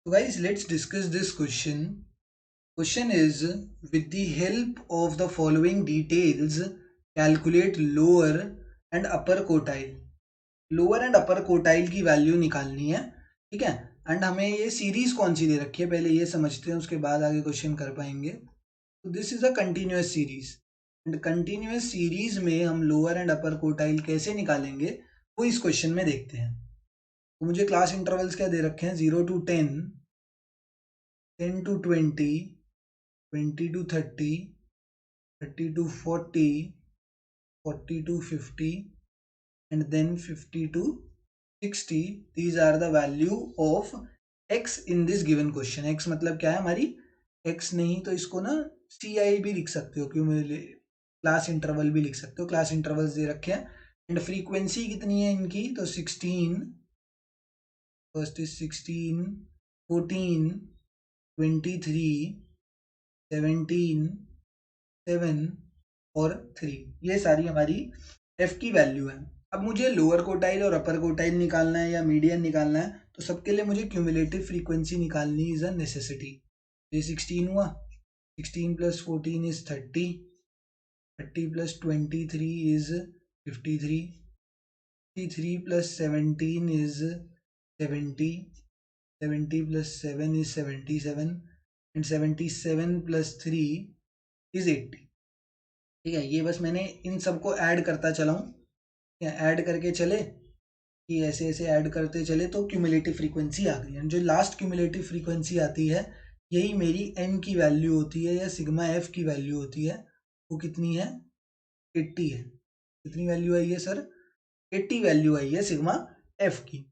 So guys, let's discuss this question. Question is, with the help of the following details, calculate lower and upper quartile. Lower and upper quartile की value निकालनी है, ठीक है। And हमें ये series कौन सी दे रखी है पहले ये समझते हैं, उसके बाद आगे क्वेश्चन कर पाएंगे। तो this is a continuous series and continuous series में हम लोअर एंड अपर कोटाइल कैसे निकालेंगे वो इस क्वेश्चन में देखते हैं। तो मुझे क्लास इंटरवल्स क्या दे रखे हैं, 0 to 10, 10 to 20, 20 to 30, 30 to 40, 40 to 50 and then 50 to 60. These are the value of x in this given question. x मतलब क्या है हमारी, x नहीं तो इसको ना CI भी लिख सकते हो, क्यों क्लास इंटरवल भी लिख सकते हो, क्लास इंटरवल्स दे रखे हैं। एंड फ्रीक्वेंसी कितनी है इनकी, तो 16, फर्स्ट इज 16, 14, 23, 17, 7 और 3, ये सारी हमारी f की वैल्यू है। अब मुझे लोअर कोटाइल और अपर कोटाइल निकालना है या मीडियन निकालना है, तो सबके लिए मुझे क्यूमुलेटिव फ्रीक्वेंसी निकालनी इज अ नेसेसिटी। ये 16 हुआ, 16 plus 14 is 30, 30 plus 23 is 53, 53 plus 17 is 70, 70 plus 7 is 77 and 77 plus 3 is 80। ठीक है, ये बस मैंने इन सबको ऐड करता चला हूँ, ऐड करके चले कि ऐसे ऐसे ऐड करते चले तो क्यूमुलेटिव फ्रीक्वेंसी आ गई। एंड जो लास्ट क्यूमुलेटिव फ्रीक्वेंसी आती है यही मेरी n की वैल्यू होती है या सिग्मा f की वैल्यू होती है। वो कितनी है, 80 है। कितनी वैल्यू आई है सर, 80 वैल्यू आई है सिग्मा f की।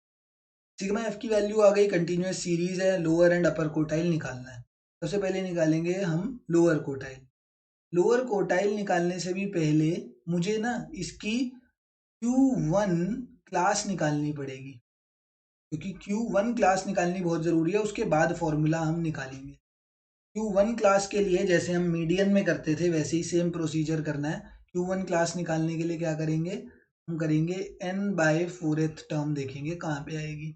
सिग्मा f की वैल्यू आ गई, कंटिन्यूअस सीरीज है, लोअर एंड अपर कोटाइल निकालना है। सबसे पहले निकालेंगे हम लोअर कोटाइल। लोअर कोटाइल निकालने से भी पहले मुझे ना इसकी Q1 क्लास निकालनी पड़ेगी, क्योंकि Q1 क्लास निकालनी बहुत ज़रूरी है, उसके बाद फॉर्मूला हम निकालेंगे। Q1 क्लास के लिए जैसे हम मीडियन में करते थे वैसे ही सेम प्रोसीजर करना है। Q1 क्लास निकालने के लिए क्या करेंगे, हम करेंगे n/4th टर्म, देखेंगे कहाँ पे आएगी।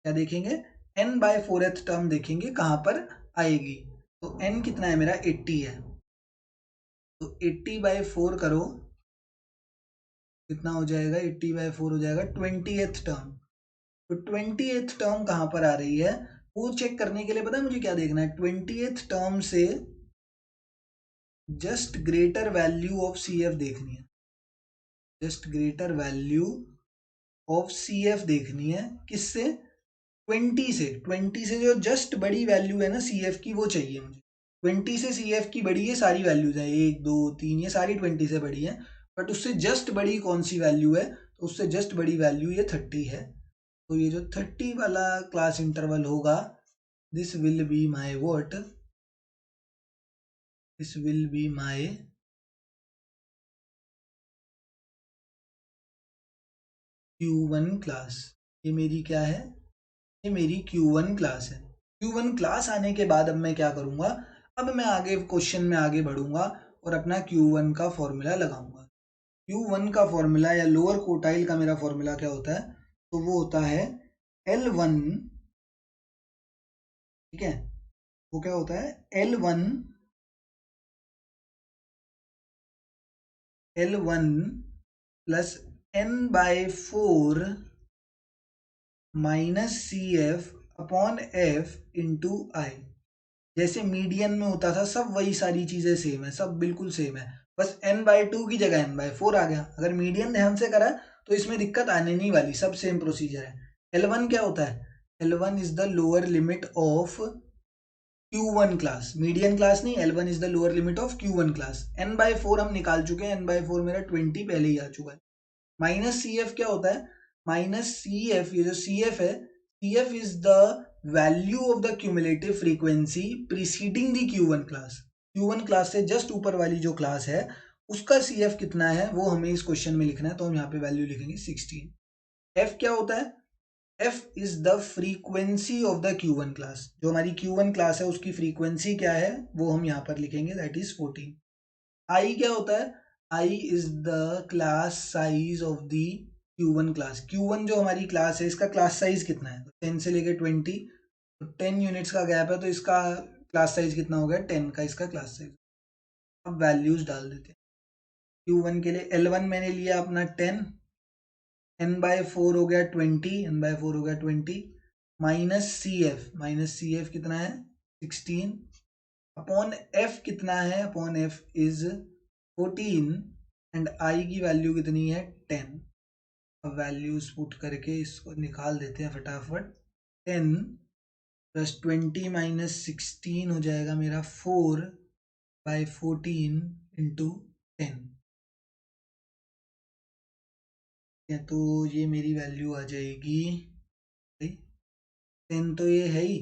क्या देखेंगे, n/4th टर्म देखेंगे कहाँ पर आएगी। तो n कितना है मेरा, 80 है, तो 80/4 करो, कितना हो जाएगा, 80/4 हो जाएगा 20th टर्म। तो 20th टर्म कहाँ पर आ रही है वो चेक करने के लिए पता है मुझे क्या देखना है, 20th टर्म से just greater value of CF देखनी है, just greater value of CF देखनी है। किससे, 20 से जो जस्ट बड़ी वैल्यू है ना CF की वो चाहिए मुझे। 20 से CF की बड़ी है सारी वैल्यूज है, 1 2 3 ये सारी 20 से बड़ी है, बट उससे जस्ट बड़ी कौन सी वैल्यू है, तो उससे जस्ट बड़ी वैल्यू ये 30 है। तो ये जो 30 वाला क्लास इंटरवल होगा, this will be my what, this will be my Q1 class. ये मेरी क्या है, ये मेरी Q1 क्लास है। Q1 क्लास आने के बाद अब मैं क्या करूंगा, अब मैं आगे क्वेश्चन में आगे बढ़ूंगा और अपना Q1 का फॉर्मूला लगाऊंगा। Q1 का फॉर्मूला या लोअर कोटाइल का मेरा फॉर्मूला क्या होता है, तो वो होता है L1, ठीक है, वो क्या होता है L1 plus n/4 minus CF upon F into i. जैसे मीडियन में होता था सब वही सारी चीजें सेम है, सब बिल्कुल सेम है, बस n/2 की जगह n/4 आ गया। अगर मीडियन ध्यान से करा तो इसमें दिक्कत आने नहीं वाली, सब सेम प्रोसीजर है। L1 क्या होता है, L1 is the lower limit of Q1 class, median class नहीं, L1 is the lower limit of Q1 class. n/4 हम निकाल चुके हैं, n/4 मेरा 20 पहले ही आ चुका है। माइनस CF क्या होता है, माइनस CF, ये जो CF है, CF is the value of the cumulative frequency preceding the Q1 class. Q1 class से जस्ट ऊपर वाली जो क्लास है उसका CF कितना है वो हमें इस क्वेश्चन में लिखना है, तो हम यहाँ पे वैल्यू लिखेंगे 16। F क्या होता है, F is the frequency of the Q1 class, जो हमारी Q1 क्लास है उसकी फ्रीक्वेंसी क्या है वो हम यहाँ पर लिखेंगे, दैट इज 14। I क्या होता है, I is the class size of the Q1 class. Q1 जो हमारी क्लास है इसका क्लास साइज कितना है, 10 से लेकर 20, तो 10 यूनिट्स का गैप है, तो इसका क्लास साइज कितना हो गया 10 का, इसका क्लास साइज। अब वैल्यूज डाल देते हैं। Q1 के लिए L1 मैंने लिया अपना 10, n/4 हो गया 20, n/4 हो गया 20, माइनस सी एफ कितना है 16, अपॉन एफ कितना है, upon F is 14 and I की वैल्यू कितनी है 10। अब वैल्यूज पुट करके इसको निकाल देते हैं फटाफट। 10 प्लस 20 माइनस 16 हो जाएगा मेरा 4/14 इंटू 10। तो ये मेरी वैल्यू आ जाएगी 10, तो ये है ही।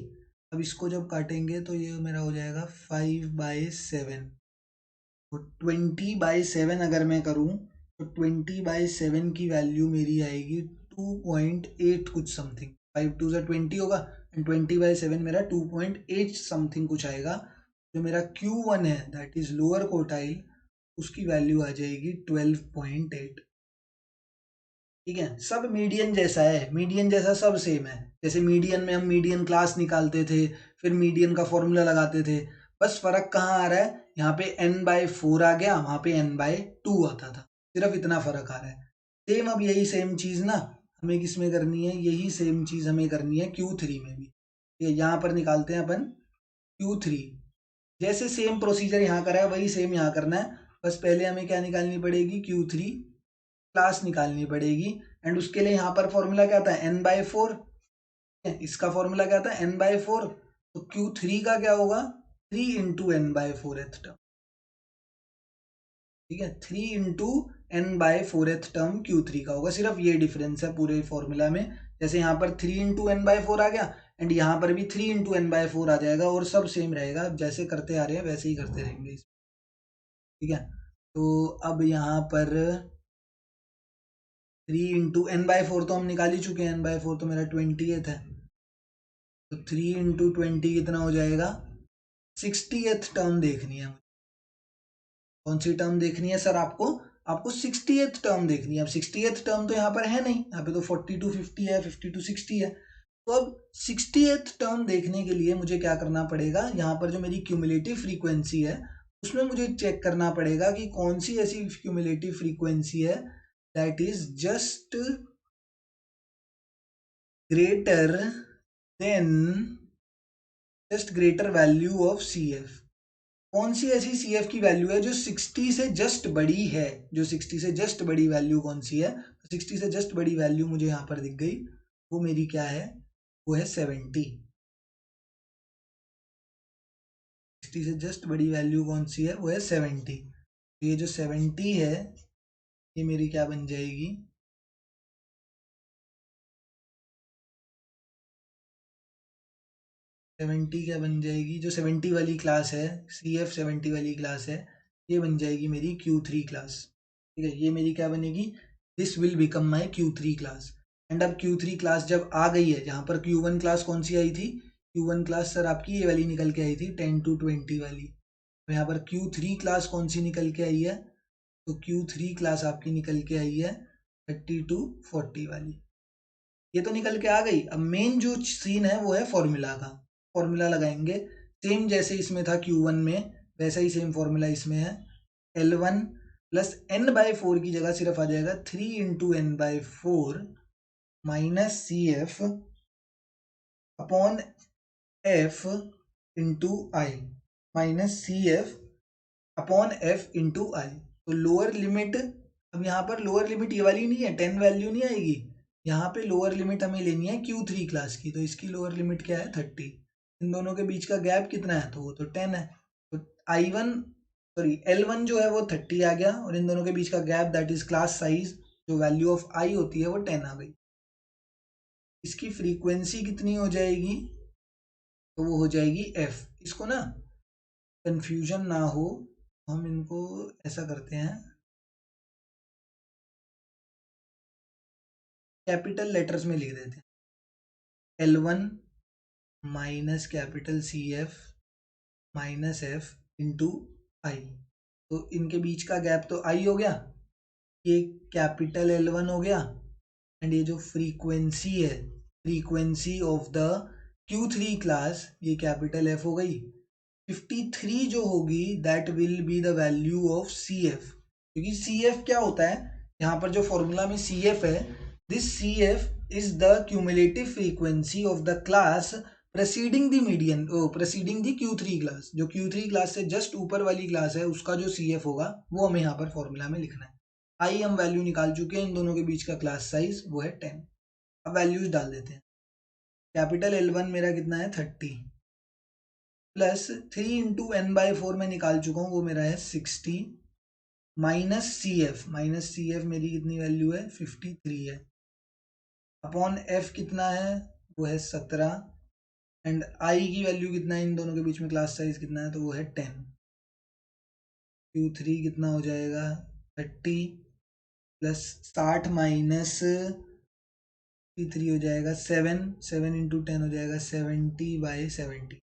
अब इसको जब काटेंगे तो ये मेरा हो जाएगा 5/7। तो 20/7 अगर मैं करूँ तो 20/7 की वैल्यू मेरी आएगी 2.8 कुछ समथिंग। 5 2 20 होगा एंड 20/7 मेरा 2.8 समथिंग कुछ आएगा। जो मेरा Q1 है दैट इज लोअर क्वार्टाइल, उसकी वैल्यू आ जाएगी 12.8। ठीक है, सब मीडियन जैसा है, मीडियन जैसा सब सेम है। जैसे मीडियन में हम मीडियन क्लास निकालते थे, फिर मीडियन का फॉर्मूला लगाते थे। बस फर्क कहाँ आ रहा है, यहाँ पे n/4 आ गया, वहां पे n/2 आता था, सिर्फ इतना फर्क आ रहा है। सेम अब यही सेम चीज ना हमें किस में करनी है, यही सेम चीज हमें करनी है Q3 में भी। ये यहाँ पर निकालते हैं अपन Q3। जैसे सेम प्रोसीजर यहाँ करा है वही सेम यहाँ करना है। बस पहले हमें क्या निकालनी पड़ेगी, Q3 क्लास निकालनी पड़ेगी। एंड उसके लिए यहाँ पर फॉर्मूला क्या था n/4, इसका फॉर्मूला क्या था n/4। तो Q3 का क्या होगा 3 इंटू n/4th टर्म। ठीक है, 3 इंटू n/4th टर्म Q3 का होगा। सिर्फ ये डिफरेंस है पूरे फॉर्मूला में। जैसे यहाँ पर 3 इंटू n/4 आ गया एंड यहाँ पर भी 3 इंटू n/4 आ जाएगा, और सब सेम रहेगा, जैसे करते आ रहे हैं वैसे ही करते रहेंगे। ठीक है, तो अब यहाँ पर 3 इंटू n/4 तो हम निकाल ही चुके हैं, n/4 तो मेरा 20th है। तो 3 इंटू 20 कितना हो जाएगा, 60th टर्म देखनी है। कौन सी टर्म देखनी है सर आपको, आपको 60th टर्म देखनी है। अब 60th टर्म तो यहाँ पर है नहीं, यहाँ पे तो 4250 है, 5260 है। तो अब 60th टर्म देखने के लिए मुझे क्या करना पड़ेगा, यहाँ पर जो मेरी क्यूमुलेटिव फ्रीक्वेंसी है उसमें मुझे चेक करना पड़ेगा कि कौन सी ऐसी क्यूमुलेटिव फ्रीक्वेंसी है that is just greater than greater value of C F. कौन सी ऐसी सी एफ की वैल्यू है जो 60 से जस्ट बड़ी है, जो 60 से जस्ट बड़ी वैल्यू कौन सी है, 60 से जस्ट बड़ी वैल्यू मुझे यहाँ पर दिख गई, वो मेरी क्या है, वो है 70। 60 से जस्ट बड़ी वैल्यू कौन सी है, वो है 70। ये जो 70 है ये मेरी क्या बन जाएगी, 70 क्या बन जाएगी, जो 70 वाली क्लास है, सी एफ 70 वाली क्लास है, ये बन जाएगी मेरी Q3 क्लास। ठीक है, ये मेरी क्या बनेगी, this will become my Q3 class. And अब Q3 क्लास जब आ गई है, जहाँ पर Q1 क्लास कौन सी आई थी, Q1 क्लास सर आपकी ये वाली निकल के आई थी 10 to 20 वाली। तो यहाँ पर Q3 क्लास कौन सी निकल के आई है, तो Q3 क्लास आपकी निकल के आई है 30 to 40 वाली। ये तो निकल के आ गई। अब मेन जो सीन है वो है फॉर्मूला का, फॉर्मूला लगाएंगे सेम जैसे इसमें था Q1 में, वैसा ही सेम फॉर्मूला इसमें है। L1 प्लस n/4 की जगह सिर्फ आ जाएगा 3 into n/4 minus C F upon F into i, minus C F upon F into i. तो लोअर लिमिट, अब यहाँ पर लोअर लिमिट ये वाली नहीं है, 10 वैल्यू नहीं आएगी, यहाँ पे लोअर लिमिट हमें लेनी है Q3 क्लास की। तो इसकी लोअर लिमिट क्या है 30। इन दोनों के बीच का गैप कितना है, तो वो तो 10 है। तो L1 जो है वो 30 आ गया, और इन दोनों के बीच का gap that is class size, जो वैल्यू ऑफ आई होती है वो 10 आ गई। इसकी फ्रीक्वेंसी कितनी हो जाएगी, तो वो हो जाएगी एफ। इसको ना कंफ्यूजन ना हो, हम इनको ऐसा करते हैं, कैपिटल लेटर्स में लिख देते हैं, L1 minus capital C F minus F into i. तो इनके बीच का गैप तो आई हो गया, ये कैपिटल L1 हो गया, एंड ये जो फ्रीक्वेंसी है, frequency of the Q3 class, ये कैपिटल F हो गई। 53 जो होगी that will be the value of CF, क्योंकि CF क्या होता है यहाँ पर जो फॉर्मूला में CF है, this CF is the cumulative frequency of the class preceding the median, preceding the Q3 class. जो Q3 क्लास से जस्ट ऊपर वाली क्लास है उसका जो CF होगा वो हमें यहाँ पर फॉर्मूला में लिखना है। आई हम वैल्यू निकाल चुके हैं, इन दोनों के बीच का क्लास साइज वो है 10। अब वैल्यूज डाल देते हैं। कैपिटल L1 मेरा कितना है 30, प्लस 3 इंटू n/4 में निकाल चुका हूँ, वो मेरा है 60, माइनस सी एफ मेरी कितनी वैल्यू है 53 है, अपॉन f कितना है वो है 17, एंड i की वैल्यू कितना है, इन दोनों के बीच में क्लास साइज कितना है तो वो है 10। Q3 कितना हो जाएगा 30 प्लस 60 माइनस 53 हो जाएगा 7 इंटू 10 हो जाएगा 70/70।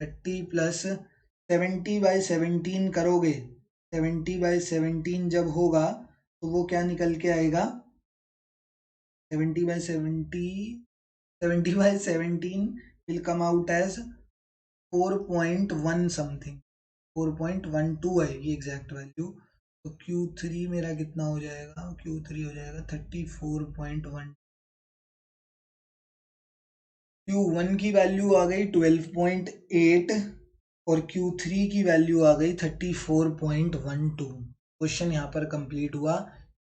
30 प्लस 70/17 करोगे, 70/17 जब होगा तो वो क्या निकल के आएगा, 70/17 will come out as 4.1 something, 4.12 आएगी एग्जैक्ट वैल्यू। तो Q3 मेरा कितना हो जाएगा, Q3 हो जाएगा 34.1। Q1 की वैल्यू आ गई 12.8 और Q3 की वैल्यू आ गई 34.12। क्वेश्चन यहाँ पर कंप्लीट हुआ।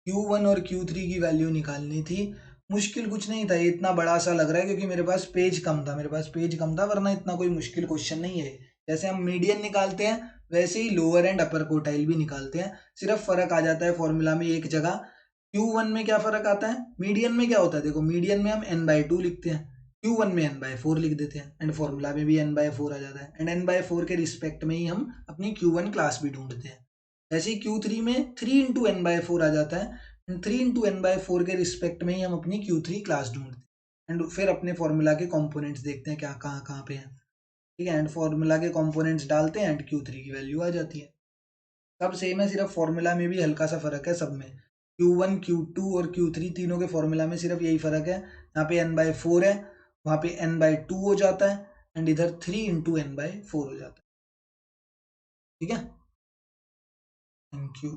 Q1 और Q3 की वैल्यू निकालनी थी, मुश्किल कुछ नहीं था, ये इतना बड़ा सा लग रहा है क्योंकि मेरे पास पेज कम था, वरना इतना कोई मुश्किल क्वेश्चन नहीं है। जैसे हम मीडियन निकालते हैं वैसे ही लोअर एंड अपर कोटाइल भी निकालते हैं, सिर्फ फर्क आ जाता है फॉर्मूला में एक जगह। Q1 में क्या फर्क आता है, मीडियन में क्या होता है, देखो मीडियन में हम n/2 लिखते हैं, Q1 में n/4 लिख देते हैं, एंड फॉर्मूला में भी n/4 आ जाता है, एंड n/4 के रिस्पेक्ट में ही हम अपनी Q1 क्लास भी ढूंढते हैं। ऐसे ही Q3 में 3 इंटू n/4 आ जाता है, एंड 3 इंटू n/4 के रिस्पेक्ट में ही हम अपनी Q3 क्लास ढूंढते हैं, एंड फिर अपने फॉर्मूला के कंपोनेंट्स देखते हैं क्या कहाँ कहाँ पे हैं, ठीक है, एंड फॉर्मूला के कंपोनेंट्स डालते हैं एंड Q3 की वैल्यू आ जाती है। सब सेम है, सिर्फ फॉर्मूला में भी हल्का सा फर्क है सब में। Q1, Q2 और Q3 तीनों के फॉर्मूला में सिर्फ यही फर्क है, यहाँ पे n/4 है, वहाँ पे n/2 हो जाता है, एंड इधर 3 इंटू n/4 हो जाता है। ठीक है, थैंक यू।